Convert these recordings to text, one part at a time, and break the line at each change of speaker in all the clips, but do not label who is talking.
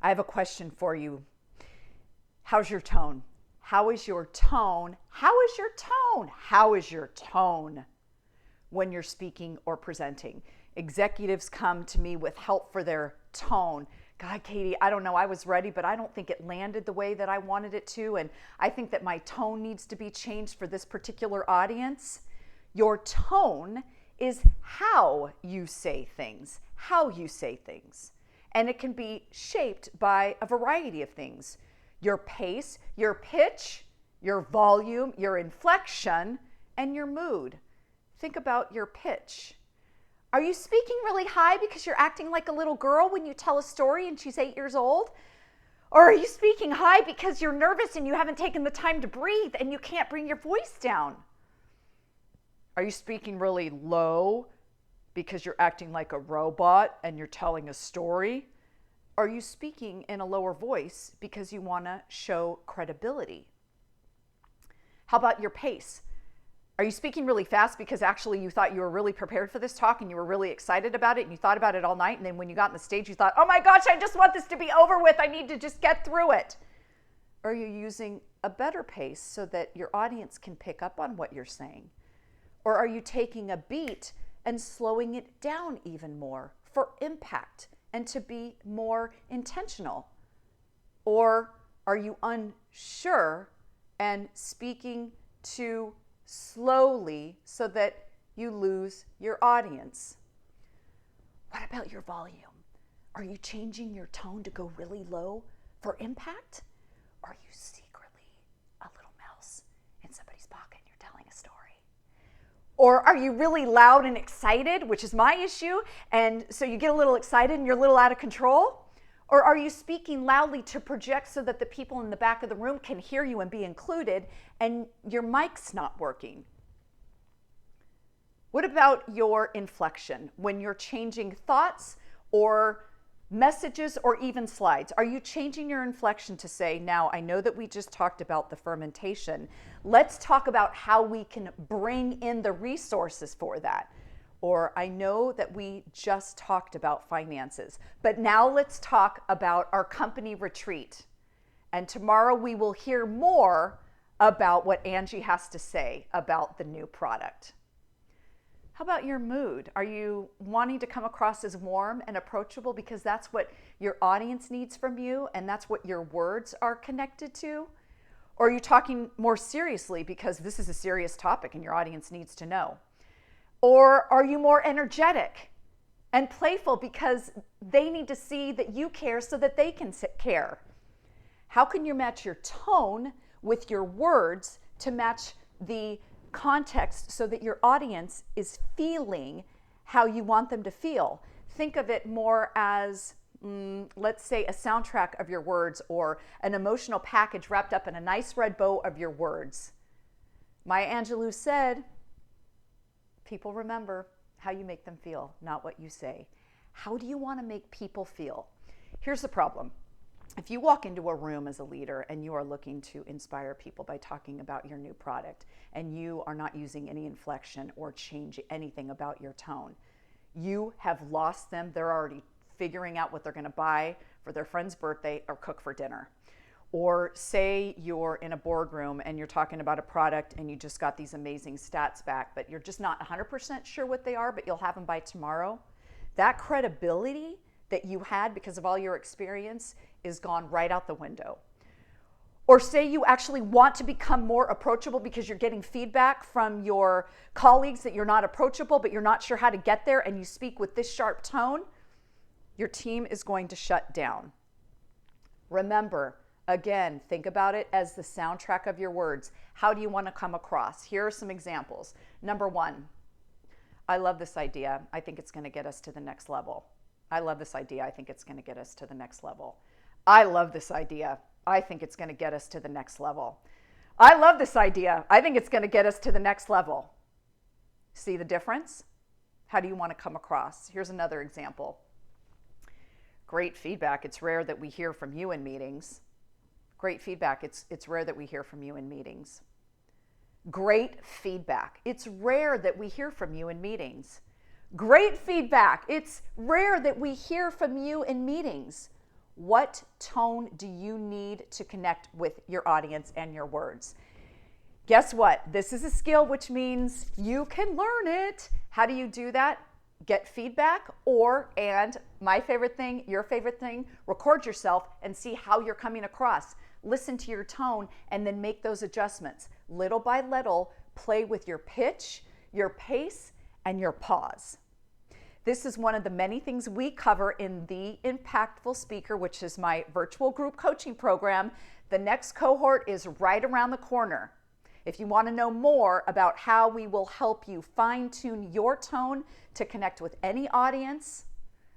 I have a question for you. How's your tone? How is your tone? How is your tone? How is your tone when you're speaking or presenting? Executives come to me with help for their tone. God, Katie, I don't know. I was ready, but I don't think it landed the way that I wanted it to. And I think that my tone needs to be changed for this particular audience. Your tone is how you say things, how you say things. And it can be shaped by a variety of things. Your pace, your pitch, your volume, your inflection, and your mood. Think about your pitch. Are you speaking really high because you're acting like a little girl when you tell a story and she's 8 years old? Or are you speaking high because you're nervous and you haven't taken the time to breathe and you can't bring your voice down? Are you speaking really low because you're acting like a robot and you're telling a story? Are you speaking in a lower voice because you want to show credibility? How about your pace? Are you speaking really fast because actually you thought you were really prepared for this talk and you were really excited about it and you thought about it all night, and then when you got on the stage you thought, oh my gosh, I just want this to be over with. I need to just get through it. Or are you using a better pace so that your audience can pick up on what you're saying? Or are you taking a beat and slowing it down even more for impact and to be more intentional? Or are you unsure and speaking too slowly so that you lose your audience? What about your volume? Are you changing your tone to go really low for impact? Or are you secretly a little mouse in somebody's pocket and you're telling a story? Or are you really loud and excited, which is my issue, and so you get a little excited and you're a little out of control? Or are you speaking loudly to project so that the people in the back of the room can hear you and be included, and your mic's not working? What about your inflection when you're changing thoughts or messages or even slides? Are you changing your inflection to say, now I know that we just talked about the fermentation. Let's talk about how we can bring in the resources for that. Or I know that we just talked about finances, but now let's talk about our company retreat. And tomorrow we will hear more about what Angie has to say about the new product. How about your mood? Are you wanting to come across as warm and approachable because that's what your audience needs from you and that's what your words are connected to? Or are you talking more seriously because this is a serious topic and your audience needs to know? Or are you more energetic and playful because they need to see that you care so that they can care? How can you match your tone with your words to match the context so that your audience is feeling how you want them to feel? Think of it more as, let's say, a soundtrack of your words or an emotional package wrapped up in a nice red bow of your words. Maya Angelou said, people remember how you make them feel, not what you say. How do you want to make people feel? Here's the problem. If you walk into a room as a leader and you are looking to inspire people by talking about your new product and you are not using any inflection or change anything about your tone, you have lost them. They're already figuring out what they're going to buy for their friend's birthday or cook for dinner. Or say you're in a boardroom and you're talking about a product and you just got these amazing stats back, but you're just not 100% sure what they are, but you'll have them by tomorrow. That credibility that you had because of all your experience is gone right out the window. Or say you actually want to become more approachable because you're getting feedback from your colleagues that you're not approachable, but you're not sure how to get there, and you speak with this sharp tone, your team is going to shut down. Remember, again, think about it as the soundtrack of your words. How do you want to come across? Here are some examples. Number one, I love this idea. I think it's going to get us to the next level. I love this idea. I think it's going to get us to the next level. I love this idea. I think it's going to get us to the next level. I love this idea. I think it's going to get us to the next level. See the difference? How do you want to come across? Here's another example. Great feedback. It's rare that we hear from you in meetings. Great feedback. It's rare that we hear from you in meetings. Great feedback. It's rare that we hear from you in meetings. Great feedback. It's rare that we hear from you in meetings. What tone do you need to connect with your audience and your words? Guess what? This is a skill, which means you can learn it. How do you do that? Get feedback, and my favorite thing, your favorite thing, record yourself and see how you're coming across. Listen to your tone and then make those adjustments. Little by little, play with your pitch, your pace, and your pause. This is one of the many things we cover in the Impactful Speaker, which is my virtual group coaching program. The next cohort is right around the corner. If you want to know more about how we will help you fine-tune your tone to connect with any audience,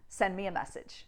send me a message.